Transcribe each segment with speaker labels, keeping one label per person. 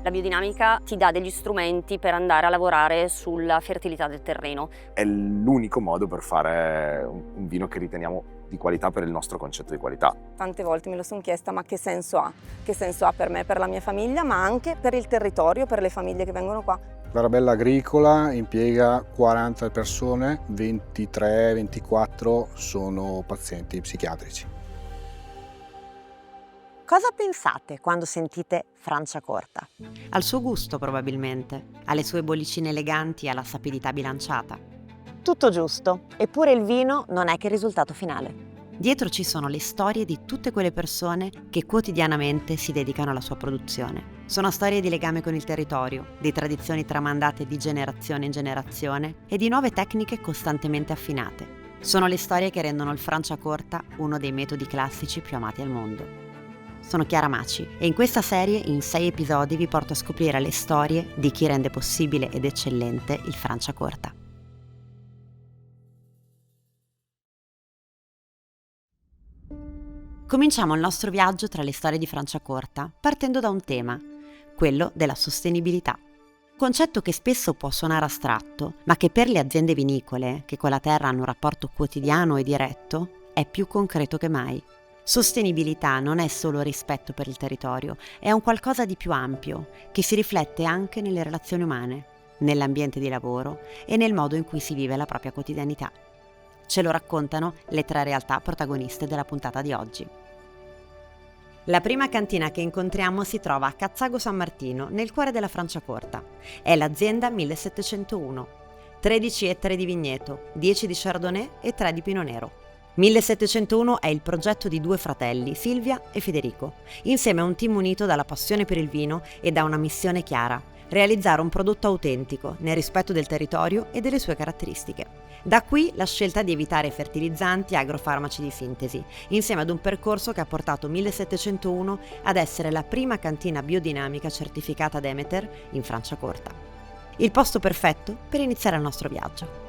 Speaker 1: La biodinamica ti dà degli strumenti per andare a lavorare sulla fertilità del terreno.
Speaker 2: È l'unico modo per fare un vino che riteniamo di qualità per il nostro concetto di qualità.
Speaker 3: Tante volte me lo sono chiesta, ma che senso ha? Che senso ha per me, per la mia famiglia, ma anche per il territorio, per le famiglie che vengono qua?
Speaker 4: L'arabella agricola impiega 40 persone, 23-24 sono pazienti psichiatrici.
Speaker 5: Cosa pensate quando sentite Franciacorta?
Speaker 6: Al suo gusto probabilmente, alle sue bollicine eleganti e alla sapidità bilanciata.
Speaker 5: Tutto giusto, eppure il vino non è che il risultato finale.
Speaker 6: Dietro ci sono le storie di tutte quelle persone che quotidianamente si dedicano alla sua produzione. Sono storie di legame con il territorio, di tradizioni tramandate di generazione in generazione e di nuove tecniche costantemente affinate. Sono le storie che rendono il Franciacorta uno dei metodi classici più amati al mondo. Sono Chiara Maci e in questa serie, in 6 episodi, vi porto a scoprire le storie di chi rende possibile ed eccellente il Franciacorta. Cominciamo il nostro viaggio tra le storie di Franciacorta partendo da un tema, quello della sostenibilità. Concetto che spesso può suonare astratto, ma che per le aziende vinicole, che con la terra hanno un rapporto quotidiano e diretto, è più concreto che mai. Sostenibilità non è solo rispetto per il territorio, è un qualcosa di più ampio, che si riflette anche nelle relazioni umane, nell'ambiente di lavoro e nel modo in cui si vive la propria quotidianità. Ce lo raccontano le 3 realtà protagoniste della puntata di oggi. La prima cantina che incontriamo si trova a Cazzago San Martino, nel cuore della Franciacorta. È l'azienda 1701. 13 ettari di vigneto, 10 di Chardonnay e 3 di Pinot Nero. 1701 è il progetto di 2 fratelli, Silvia e Federico, insieme a un team unito dalla passione per il vino e da una missione chiara: realizzare un prodotto autentico, nel rispetto del territorio e delle sue caratteristiche. Da qui la scelta di evitare fertilizzanti e agrofarmaci di sintesi, insieme ad un percorso che ha portato 1701 ad essere la prima cantina biodinamica certificata Demeter in Franciacorta. Il posto perfetto per iniziare il nostro viaggio.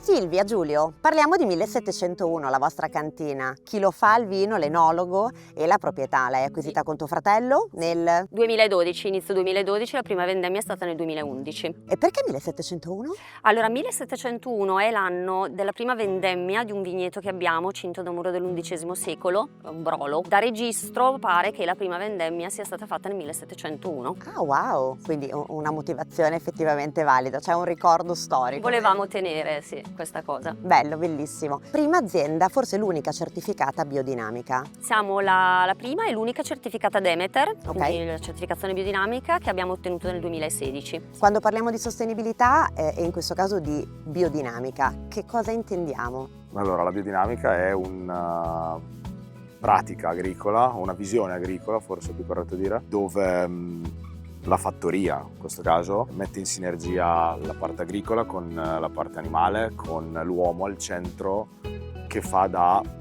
Speaker 5: Silvia, Giulio, parliamo di 1701, la vostra cantina. Chi lo fa il vino, l'enologo e la proprietà? L'hai acquisita con tuo fratello nel
Speaker 1: 2012, inizio 2012, la prima vendemmia è stata nel 2011.
Speaker 5: E perché 1701?
Speaker 1: Allora, 1701 è l'anno della prima vendemmia di un vigneto che abbiamo, cinto da muro dell'XI secolo, un brolo. Da registro pare che la prima vendemmia sia stata fatta nel 1701.
Speaker 5: Ah, wow! Quindi una motivazione effettivamente valida, cioè un ricordo storico.
Speaker 1: Volevamo tenere, sì, questa cosa.
Speaker 5: Bello, bellissimo. Prima azienda, forse l'unica certificata biodinamica.
Speaker 1: Siamo la prima e l'unica certificata Demeter,
Speaker 5: Ok.
Speaker 1: quindi la certificazione biodinamica che abbiamo ottenuto nel 2016.
Speaker 5: Quando parliamo di sostenibilità e in questo caso di biodinamica, che cosa intendiamo?
Speaker 2: Allora, la biodinamica è una pratica agricola, una visione agricola, forse è più corretto dire, dove la fattoria, in questo caso, mette in sinergia la parte agricola con la parte animale, con l'uomo al centro che fa da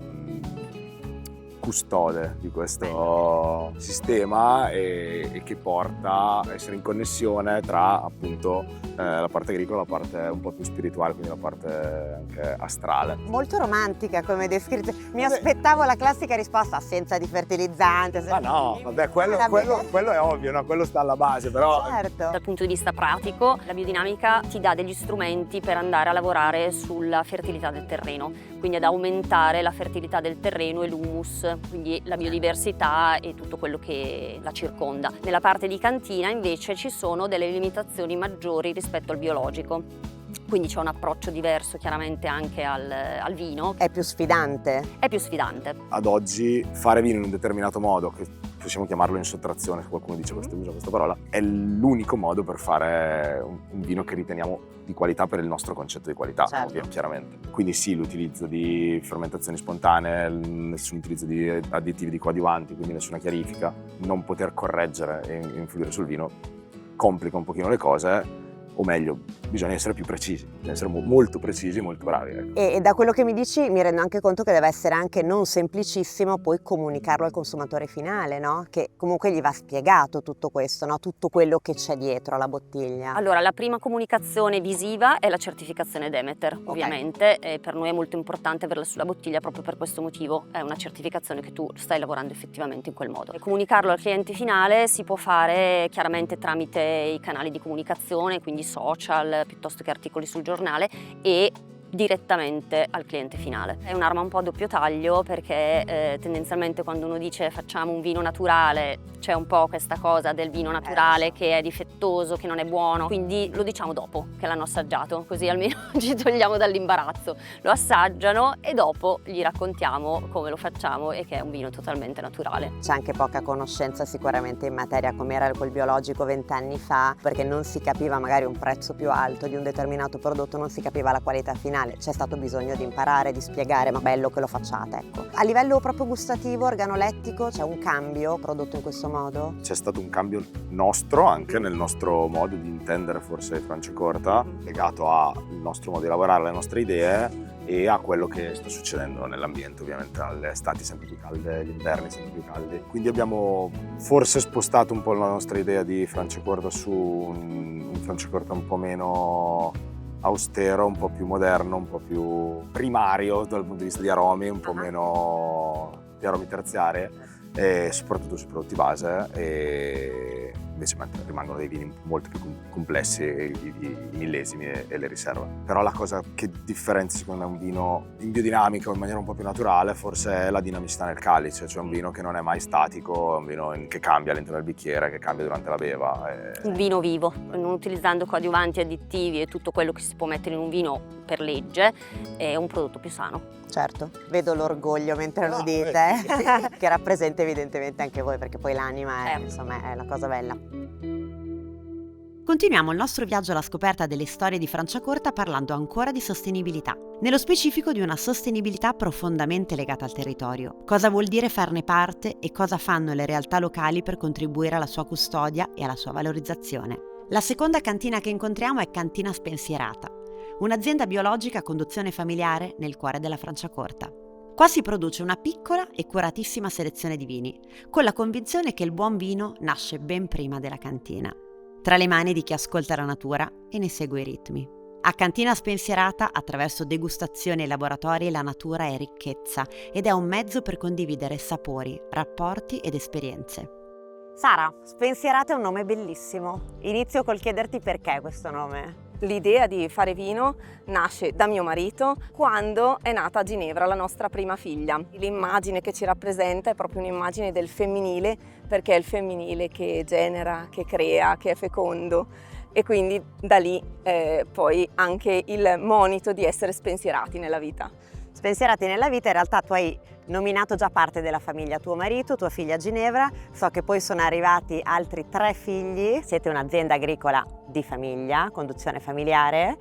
Speaker 2: custode di questo sistema e che porta a essere in connessione tra appunto la parte agricola e la parte un po' più spirituale, quindi la parte anche astrale.
Speaker 5: Molto romantica come descrizione. Mi aspettavo la classica risposta: assenza di fertilizzante.
Speaker 2: Ma no, vabbè, quello è ovvio, no? Quello sta alla base, però
Speaker 5: Certo.
Speaker 1: Dal punto di vista pratico, la biodinamica ti dà degli strumenti per andare a lavorare sulla fertilità del terreno, quindi ad aumentare la fertilità del terreno e l'humus, quindi la biodiversità e tutto quello che la circonda. Nella parte di cantina invece ci sono delle limitazioni maggiori rispetto al biologico. Quindi c'è un approccio diverso chiaramente anche al vino.
Speaker 5: È più sfidante.
Speaker 1: È più sfidante.
Speaker 2: ad oggi fare vino in un determinato modo, che possiamo chiamarlo in sottrazione, se qualcuno dice usa questa parola, è l'unico modo per fare un vino che riteniamo di qualità per il nostro concetto di qualità,
Speaker 5: Certo.
Speaker 2: ovvio, chiaramente. Quindi sì, l'utilizzo di fermentazioni spontanee, nessun utilizzo di additivi, di coadiuvanti, quindi nessuna chiarifica, non poter correggere e influire sul vino complica un pochino le cose, o meglio, bisogna essere più precisi, bisogna essere molto precisi, molto bravi. Ecco.
Speaker 5: E da quello che mi dici mi rendo anche conto che deve essere anche non semplicissimo poi comunicarlo al consumatore finale, no? Che comunque gli va spiegato tutto questo, no? Tutto quello che c'è dietro alla bottiglia.
Speaker 1: Allora, la prima comunicazione visiva è la certificazione Demeter, ovviamente, e per noi è molto importante averla sulla bottiglia proprio per questo motivo, è una certificazione che tu stai lavorando effettivamente in quel modo. E comunicarlo al cliente finale si può fare chiaramente tramite i canali di comunicazione, quindi social, piuttosto che articoli sul giornale, e direttamente al cliente finale. È un'arma un po' a doppio taglio perché tendenzialmente quando uno dice facciamo un vino naturale c'è un po' questa cosa del vino naturale che è difettoso, che non è buono, quindi lo diciamo dopo che l'hanno assaggiato, così almeno ci togliamo dall'imbarazzo. Lo assaggiano e dopo gli raccontiamo come lo facciamo e che è un vino totalmente naturale.
Speaker 5: C'è anche poca conoscenza sicuramente in materia come era quel biologico 20 anni fa, perché non si capiva magari un prezzo più alto di un determinato prodotto, non si capiva la qualità finale. C'è stato bisogno di imparare, di spiegare, ma bello che lo facciate, ecco. A livello proprio gustativo, organolettico, c'è un cambio prodotto in questo modo?
Speaker 2: C'è stato un cambio nostro, anche nel nostro modo di intendere forse Franciacorta, legato al nostro modo di lavorare, alle nostre idee e a quello che sta succedendo nell'ambiente, ovviamente alle estati sempre più calde, gli inverni sempre più caldi. Quindi abbiamo forse spostato un po' la nostra idea di Franciacorta su un Franciacorta un po' meno austero, un po' più moderno, un po' più primario dal punto di vista di aromi, un po' meno di aromi terziari e soprattutto sui prodotti base, e invece rimangono dei vini molto più complessi, i millesimi e le riserve. Però la cosa che differenzia secondo me un vino in biodinamica o in maniera un po' più naturale forse è la dinamicità nel calice, cioè un vino che non è mai statico, un vino che cambia all'interno del bicchiere, che cambia durante la beva.
Speaker 1: Un vino vivo, non utilizzando coadiuvanti, additivi e tutto quello che si può mettere in un vino per legge, è un prodotto più sano.
Speaker 5: Certo, vedo l'orgoglio mentre lo dite, che rappresenta evidentemente anche voi, perché poi l'anima è, insomma, è la cosa bella.
Speaker 6: Continuiamo il nostro viaggio alla scoperta delle storie di Franciacorta parlando ancora di sostenibilità, nello specifico di una sostenibilità profondamente legata al territorio. Cosa vuol dire farne parte e cosa fanno le realtà locali per contribuire alla sua custodia e alla sua valorizzazione. La seconda cantina che incontriamo è Cantina Spensierata, un'azienda biologica a conduzione familiare nel cuore della Franciacorta. Qua si produce una piccola e curatissima selezione di vini, con la convinzione che il buon vino nasce ben prima della cantina, tra le mani di chi ascolta la natura e ne segue i ritmi. A Cantina Spensierata, attraverso degustazioni e laboratori, la natura è ricchezza ed è un mezzo per condividere sapori, rapporti ed esperienze.
Speaker 5: Sara, Spensierata è un nome bellissimo. Inizio col chiederti perché questo nome.
Speaker 3: L'idea di fare vino nasce da mio marito quando è nata a Ginevra la nostra prima figlia. L'immagine che ci rappresenta è proprio un'immagine del femminile, perché è il femminile che genera, che crea, che è fecondo, e quindi da lì poi anche il monito di essere spensierati nella vita.
Speaker 5: Spensierati nella vita, in realtà tu hai nominato già parte della famiglia, tuo marito, tua figlia a Ginevra, so che poi sono arrivati altri 3 figli, siete un'azienda agricola di famiglia, conduzione familiare,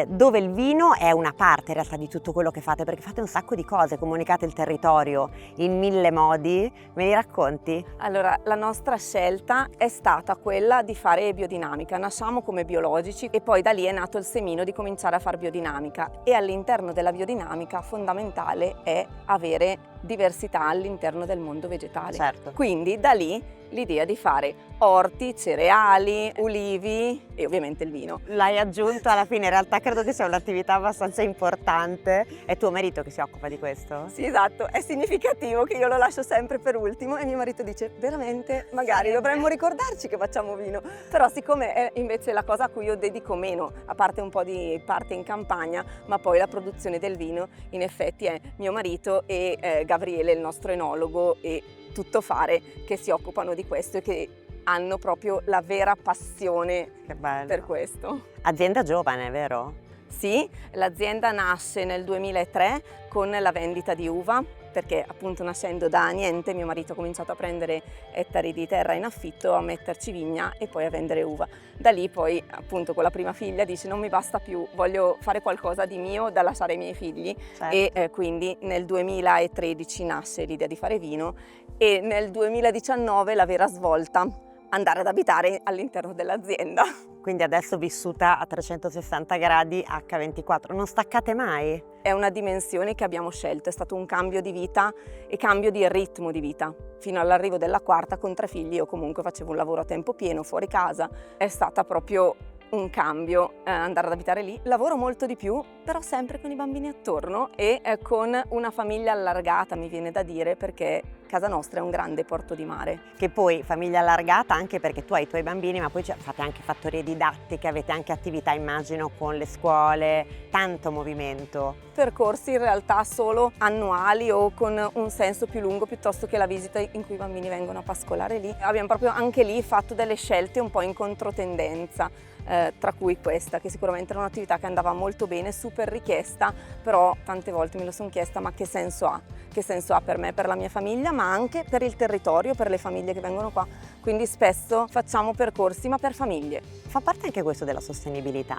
Speaker 5: dove il vino è una parte in realtà di tutto quello che fate, perché fate un sacco di cose, comunicate il territorio in 1000 modi, me li racconti?
Speaker 3: Allora, la nostra scelta è stata quella di fare biodinamica, nasciamo come biologici e poi da lì è nato il semino di cominciare a fare biodinamica, e all'interno della biodinamica fondamentale è avere diversità all'interno del mondo vegetale.
Speaker 5: Certo.
Speaker 3: Quindi da lì l'idea di fare orti, cereali, ulivi e ovviamente il vino.
Speaker 5: L'hai aggiunto alla fine, in realtà credo che sia un'attività abbastanza importante. È tuo marito che si occupa di questo?
Speaker 3: Sì, esatto, è significativo che io lo lascio sempre per ultimo e mio marito dice veramente magari dovremmo ricordarci che facciamo vino, però siccome è invece la cosa a cui io dedico meno, a parte un po' di parte in campagna, ma poi la produzione del vino in effetti è mio marito e Gabriele, il nostro enologo e tuttofare, che si occupano di questo e che hanno proprio la vera passione per questo.
Speaker 5: Azienda giovane, vero?
Speaker 3: Sì, l'azienda nasce nel 2003 con la vendita di uva, perché appunto nascendo da niente mio marito ha cominciato a prendere ettari di terra in affitto, a metterci vigna e poi a vendere uva. Da lì poi appunto con la prima figlia dice non mi basta più, voglio fare qualcosa di mio da lasciare ai miei figli. Certo. E quindi nel 2013 nasce l'idea di fare vino e nel 2019 la vera svolta, andare ad abitare all'interno dell'azienda.
Speaker 5: Quindi adesso vissuta a 360 gradi H24, non staccate mai?
Speaker 3: È una dimensione che abbiamo scelto, è stato un cambio di vita e cambio di ritmo di vita. Fino all'arrivo della quarta con 3 figli io comunque facevo un lavoro a tempo pieno fuori casa, è stata proprio un cambio andare ad abitare lì. Lavoro molto di più, però sempre con i bambini attorno e con una famiglia allargata, mi viene da dire, perché casa nostra è un grande porto di mare.
Speaker 5: Che poi famiglia allargata anche perché tu hai i tuoi bambini, ma poi fate anche fattorie didattiche, avete anche attività immagino con le scuole, tanto movimento.
Speaker 3: Percorsi in realtà solo annuali o con un senso più lungo piuttosto che la visita in cui i bambini vengono a pascolare lì. Abbiamo proprio anche lì fatto delle scelte un po' in controtendenza. Tra cui questa, che sicuramente era un'attività che andava molto bene, super richiesta, però tante volte me lo sono chiesta, ma che senso ha? Che senso ha per me, per la mia famiglia, ma anche per il territorio, per le famiglie che vengono qua. Quindi spesso facciamo percorsi, ma per famiglie.
Speaker 5: Fa parte anche questo della sostenibilità,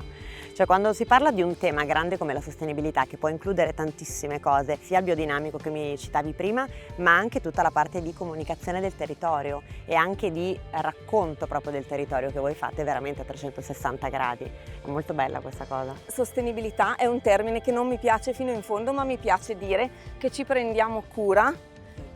Speaker 5: cioè quando si parla di un tema grande come la sostenibilità, che può includere tantissime cose, sia il biodinamico che mi citavi prima, ma anche tutta la parte di comunicazione del territorio e anche di racconto proprio del territorio che voi fate veramente a 360 gradi. È molto bella questa cosa.
Speaker 3: Sostenibilità è un termine che non mi piace fino in fondo, ma mi piace dire che ci prendiamo cura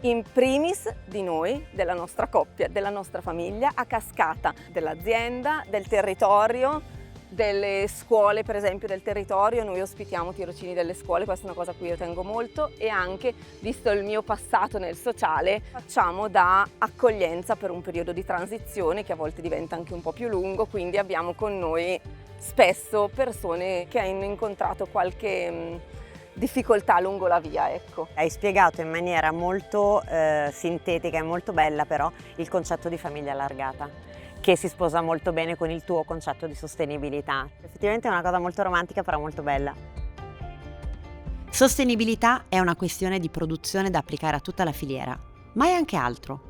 Speaker 3: in primis di noi, della nostra coppia, della nostra famiglia, a cascata dell'azienda, del territorio, delle scuole per esempio del territorio. Noi ospitiamo tirocini delle scuole, questa è una cosa a cui io tengo molto, e anche, visto il mio passato nel sociale, facciamo da accoglienza per un periodo di transizione che a volte diventa anche un po' più lungo, quindi abbiamo con noi spesso persone che hanno incontrato qualche difficoltà lungo la via, ecco.
Speaker 5: Hai spiegato in maniera molto sintetica e molto bella però il concetto di famiglia allargata, che si sposa molto bene con il tuo concetto di sostenibilità. Effettivamente è una cosa molto romantica però molto bella.
Speaker 6: Sostenibilità è una questione di produzione da applicare a tutta la filiera, ma è anche altro.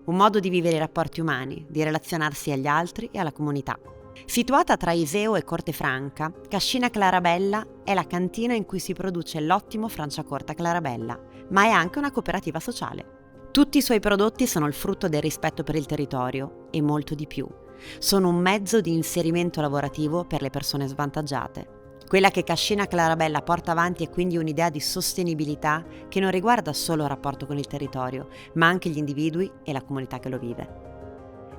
Speaker 6: Un modo di vivere i rapporti umani, di relazionarsi agli altri e alla comunità. Situata tra Iseo e Corte Franca, Cascina Clarabella è la cantina in cui si produce l'ottimo Franciacorta Clarabella, ma è anche una cooperativa sociale. Tutti i suoi prodotti sono il frutto del rispetto per il territorio e molto di più. Sono un mezzo di inserimento lavorativo per le persone svantaggiate. Quella che Cascina Clarabella porta avanti è quindi un'idea di sostenibilità che non riguarda solo il rapporto con il territorio, ma anche gli individui e la comunità che lo vive.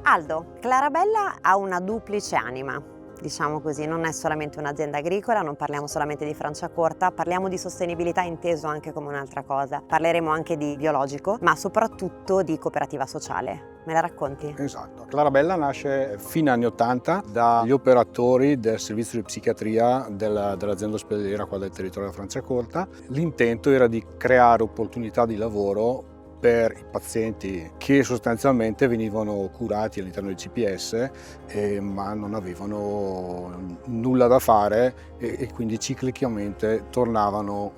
Speaker 5: Aldo, Clarabella ha una duplice anima, diciamo così, non è solamente un'azienda agricola, non parliamo solamente di Franciacorta, parliamo di sostenibilità inteso anche come un'altra cosa. Parleremo anche di biologico, ma soprattutto di cooperativa sociale. Me la racconti?
Speaker 4: Esatto. Clarabella nasce fine anni 80 dagli operatori del servizio di psichiatria dell'azienda ospedaliera qua del territorio della Franciacorta. L'intento era di creare opportunità di lavoro per i pazienti che sostanzialmente venivano curati all'interno del CPS ma non avevano nulla da fare e quindi ciclicamente tornavano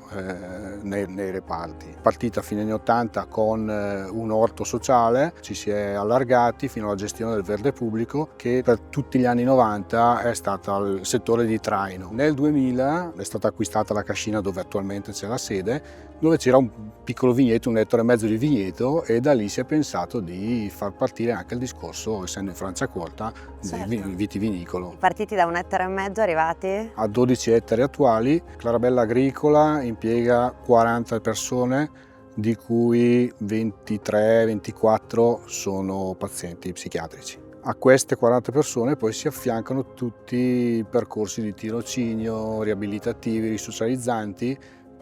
Speaker 4: nei reparti. Partita a fine anni 80 con un orto sociale, ci si è allargati fino alla gestione del verde pubblico che per tutti gli anni 90 è stata il settore di traino. Nel 2000 è stata acquistata la Cascina dove attualmente c'è la sede, dove c'era un piccolo vigneto, 1,5 ettari di vigneto, e da lì si è pensato di far partire anche il discorso, essendo in Franciacorta, del vitivinicolo.
Speaker 5: Partiti da 1,5 ettari, arrivati
Speaker 4: a 12 ettari attuali. Clarabella Agricola impiega 40 persone, di cui 23-24 sono pazienti psichiatrici. A queste 40 persone poi si affiancano tutti i percorsi di tirocinio, riabilitativi, risocializzanti,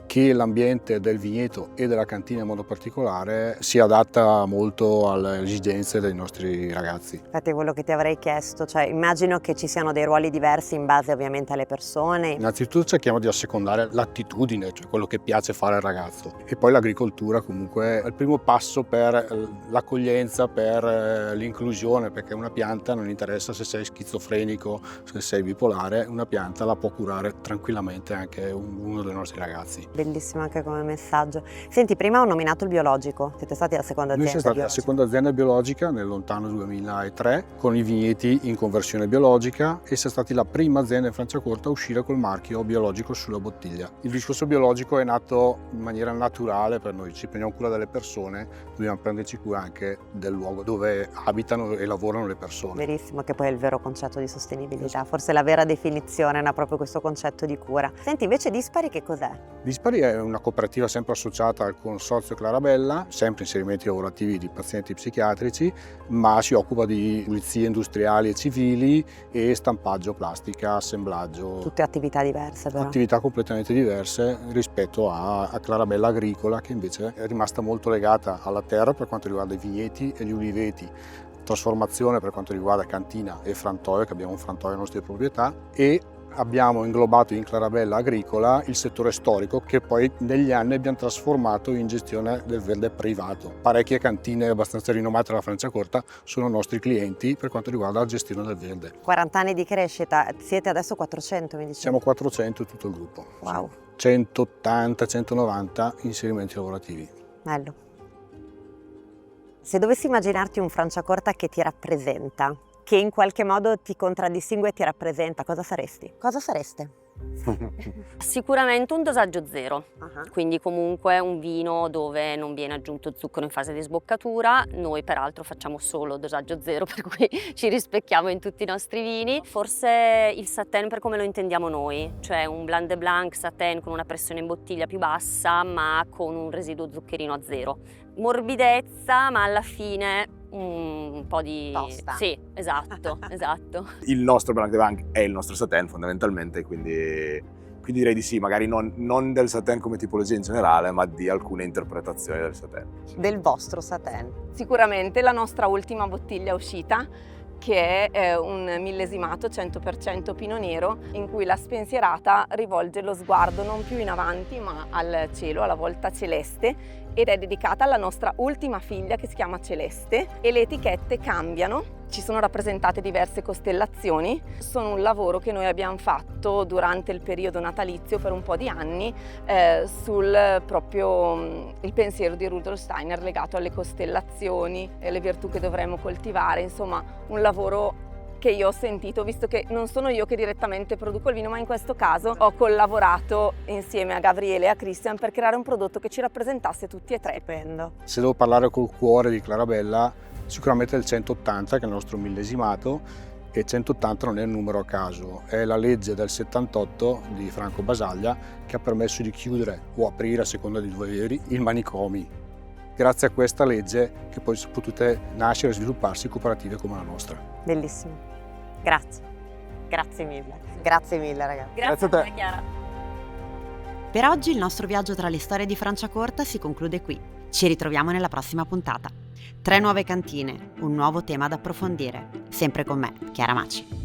Speaker 4: che l'ambiente del vigneto e della cantina in modo particolare si adatta molto alle esigenze dei nostri ragazzi.
Speaker 5: Infatti quello che ti avrei chiesto, cioè immagino che ci siano dei ruoli diversi in base ovviamente alle persone.
Speaker 4: Innanzitutto cerchiamo di assecondare l'attitudine, cioè quello che piace fare al ragazzo, e poi l'agricoltura comunque è il primo passo per l'accoglienza, per l'inclusione, perché una pianta non interessa se sei schizofrenico, se sei bipolare, una pianta la può curare tranquillamente anche uno dei nostri ragazzi.
Speaker 5: Bellissimo anche come messaggio. Senti, prima ho nominato il biologico, siete stati la seconda
Speaker 4: Noi
Speaker 5: azienda
Speaker 4: siamo stati la
Speaker 5: biologica.
Speaker 4: seconda azienda biologica nel lontano 2003 con i vigneti in conversione biologica e siamo stati la prima azienda in Franciacorta a uscire col marchio biologico sulla bottiglia. Il discorso biologico è nato in maniera naturale per noi, ci prendiamo cura delle persone, dobbiamo prenderci cura anche del luogo dove abitano e lavorano le persone.
Speaker 5: Verissimo, che poi è il vero concetto di sostenibilità, forse la vera definizione è proprio questo concetto di cura. Senti, invece Dispari che cos'è?
Speaker 4: Dispari è una cooperativa sempre associata al Consorzio Clarabella, sempre inserimenti lavorativi di pazienti psichiatrici, ma si occupa di pulizie industriali e civili e stampaggio plastica, assemblaggio.
Speaker 5: Tutte attività diverse però.
Speaker 4: Attività completamente diverse rispetto a Clarabella Agricola, che invece è rimasta molto legata alla terra per quanto riguarda i vigneti e gli uliveti, trasformazione per quanto riguarda cantina e frantoio, che abbiamo un frantoio a nostre proprietà, e abbiamo inglobato in Clarabella Agricola il settore storico che poi negli anni abbiamo trasformato in gestione del verde privato. Parecchie cantine abbastanza rinomate della Franciacorta sono nostri clienti per quanto riguarda la gestione del verde.
Speaker 5: 40 anni di crescita, siete adesso 400 mi dicevi?
Speaker 4: Siamo 400 tutto il gruppo.
Speaker 5: Wow.
Speaker 4: 180-190 inserimenti lavorativi.
Speaker 5: Bello. Se dovessi immaginarti un Franciacorta che ti rappresenta, che in qualche modo ti contraddistingue e ti rappresenta, cosa saresti? Cosa sareste?
Speaker 1: Sicuramente un dosaggio zero, quindi comunque un vino dove non viene aggiunto zucchero in fase di sboccatura. Noi peraltro facciamo solo dosaggio zero, per cui ci rispecchiamo in tutti i nostri vini. Forse il Satèn per come lo intendiamo noi, cioè un Blanc de Blanc Satèn con una pressione in bottiglia più bassa ma con un residuo zuccherino a zero. Morbidezza ma alla fine un po' di...
Speaker 5: Tosta.
Speaker 1: Sì, esatto, esatto.
Speaker 2: Il nostro Blanc de Blanc è il nostro Satèn fondamentalmente, quindi direi di sì, magari non del Satèn come tipologia in generale, ma di alcune interpretazioni del Satèn.
Speaker 5: Del vostro Satèn.
Speaker 3: Sicuramente la nostra ultima bottiglia uscita, che è un millesimato 100% Pinot Nero, in cui la spensierata rivolge lo sguardo non più in avanti ma al cielo, alla volta celeste, ed è dedicata alla nostra ultima figlia che si chiama Celeste, e le etichette cambiano. Ci sono rappresentate diverse costellazioni, sono un lavoro che noi abbiamo fatto durante il periodo natalizio per un po' di anni sul proprio il pensiero di Rudolf Steiner legato alle costellazioni e alle virtù che dovremmo coltivare, insomma un lavoro che io ho sentito, visto che non sono io che direttamente produco il vino, ma in questo caso ho collaborato insieme a Gabriele e a Christian per creare un prodotto che ci rappresentasse tutti e tre.
Speaker 5: Stupendo.
Speaker 4: Se devo parlare col cuore di Clarabella, sicuramente il 180, che è il nostro millesimato, e 180 non è un numero a caso, è la legge del 78 di Franco Basaglia che ha permesso di chiudere o aprire, a seconda di dove eri, i manicomi. Grazie a questa legge che poi sono potute nascere e svilupparsi cooperative come la nostra.
Speaker 5: Bellissimo. Grazie. Grazie mille. Grazie mille ragazzi.
Speaker 2: Grazie a te.
Speaker 1: Chiara.
Speaker 6: Per oggi il nostro viaggio tra le storie di Franciacorta si conclude qui. Ci ritroviamo nella prossima puntata. 3 nuove cantine, un nuovo tema da approfondire. Sempre con me, Chiara Maci.